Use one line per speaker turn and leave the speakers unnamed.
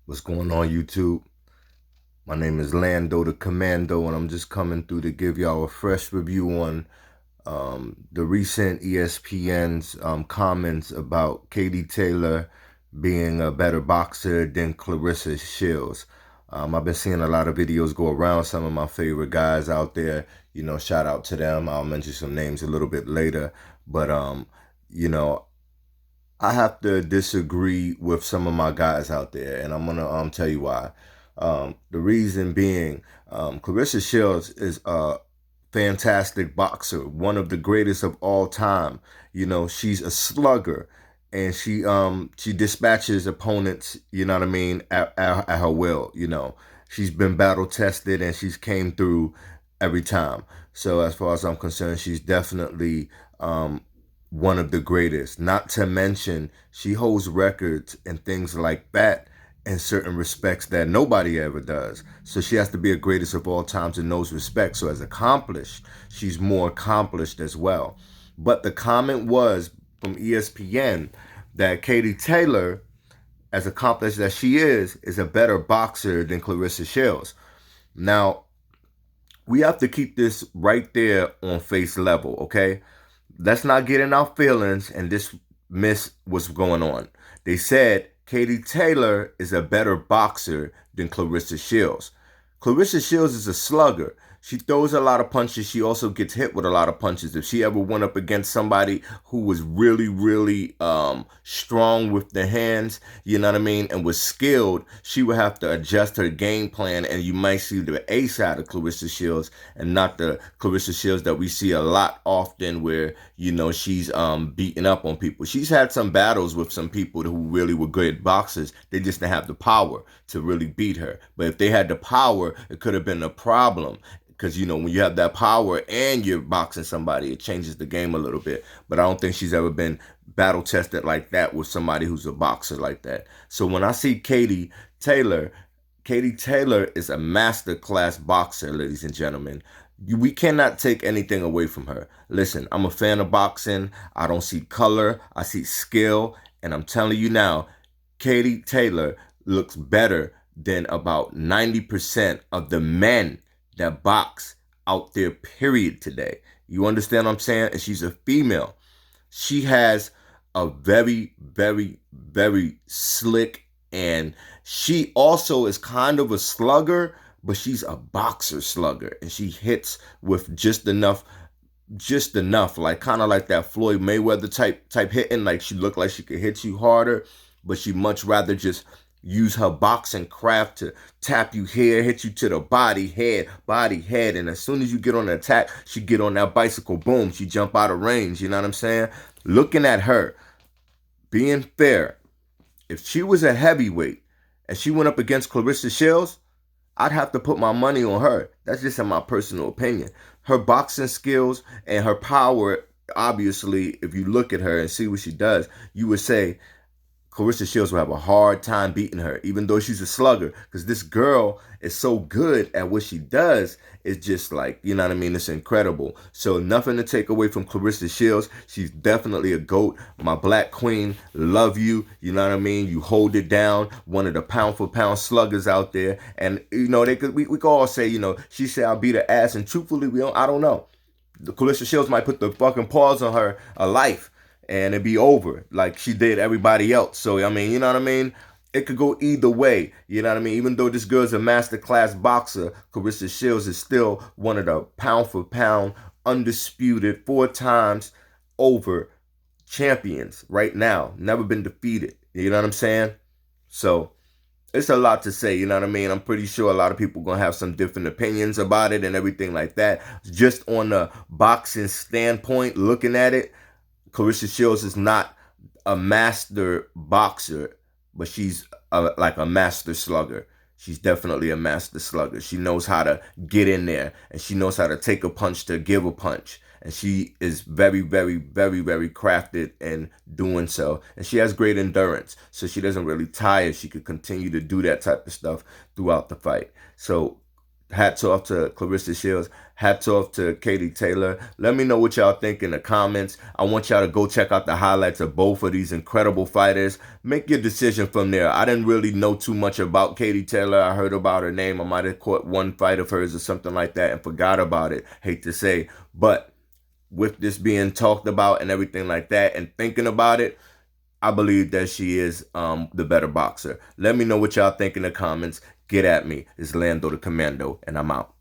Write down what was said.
What's going on, YouTube? My name is Lando the Commando, and I'm just coming through to give y'all a fresh review on the recent ESPN's comments about Katy Taylor being a better boxer than Claressa Shields. I've been seeing a lot of videos go around, some of my favorite guys out there, shout out to them. I'll mention some names a little bit later, but you know, I have to disagree with some of my guys out there, and I'm gonna tell you why. The reason being, Claressa Shields is a fantastic boxer, one of the greatest of all time. She's a slugger, and she dispatches opponents. You know what I mean, at her will. She's been battle tested, and she's came through every time. So as far as I'm concerned, she's definitely one of the greatest. Not to mention, she holds records and things like that in certain respects that nobody ever does. So she has to be a greatest of all times in those respects. So as accomplished, she's more accomplished as well. But the comment was from ESPN that Katy Taylor, as accomplished as she is a better boxer than Claressa Shields. Now, we have to keep this right there on face level, okay? Let's not get in our feelings and dismiss what's going on. They said Katy Taylor is a better boxer than Claressa Shields. Claressa Shields is a slugger. She throws a lot of punches. She also gets hit with a lot of punches. If she ever went up against somebody who was really strong with the hands, you know what I mean, and was skilled, she would have to adjust her game plan, and you might see the A side of Claressa Shields and not the Claressa Shields that we see a lot often where, she's beating up on people. She's had some battles with some people who really were good boxers. They just didn't have the power to really beat her. But if they had the power, it could have been a problem. Because, when you have that power and you're boxing somebody, it changes the game a little bit. But I don't think she's ever been battle tested like that with somebody who's a boxer like that. So when I see Katy Taylor is a master class boxer, ladies and gentlemen. We cannot take anything away from her. Listen, I'm a fan of boxing. I don't see color. I see skill. And I'm telling you now, Katy Taylor looks better than about 90% of the men that box out there, period, today. You understand what I'm saying? And she's a female. She has a very slick, and she also is kind of a slugger, but she's a boxer slugger, and she hits with just enough, like kind of like that Floyd Mayweather type hitting. Like, she looked like she could hit you harder, but she much rather just use her boxing craft to tap you here, hit you to the body, head. And as soon as you get on the attack, she get on that bicycle, boom, she jump out of range. You know what I'm saying? Looking at her, being fair, if she was a heavyweight and she went up against Claressa Shields, I'd have to put my money on her. That's just in my personal opinion. Her boxing skills and her power, obviously, if you look at her and see what she does, you would say Claressa Shields will have a hard time beating her, even though she's a slugger, because this girl is so good at what she does. It's just like, you know what I mean? It's incredible. So nothing to take away from Claressa Shields. She's definitely a GOAT. My black queen, love you. You know what I mean? You hold it down. One of the pound for pound sluggers out there. And, we could all say, she said I'll beat her ass. And truthfully, I don't know. Claressa Shields might put the fucking pause on her life, and it'd be over like she did everybody else. So, I mean, you know what I mean? It could go either way. You know what I mean? Even though this girl's a masterclass boxer, Claressa Shields is still one of the pound for pound, undisputed, 4 times over champions right now. Never been defeated. You know what I'm saying? So it's a lot to say, you know what I mean? I'm pretty sure a lot of people going to have some different opinions about it and everything like that. Just on the boxing standpoint, looking at it, Claressa Shields is not a master boxer, but she's like a master slugger. She's definitely a master slugger. She knows how to get in there, and she knows how to take a punch to give a punch. And she is very crafted in doing so. And she has great endurance, so she doesn't really tire. She could continue to do that type of stuff throughout the fight. So Hats off to Claressa Shields. Hats off to Katy Taylor. Let me know what y'all think in the comments. I want y'all to go check out the highlights of both of these incredible fighters. Make your decision from there. I didn't really know too much about Katy Taylor. I heard about her name. I might have caught one fight of hers or something like that and forgot about it. Hate to say. But with this being talked about and everything like that and thinking about it, I believe that she is the better boxer. Let me know what y'all think in the comments. Get at me. It's Lando the Commando, and I'm out.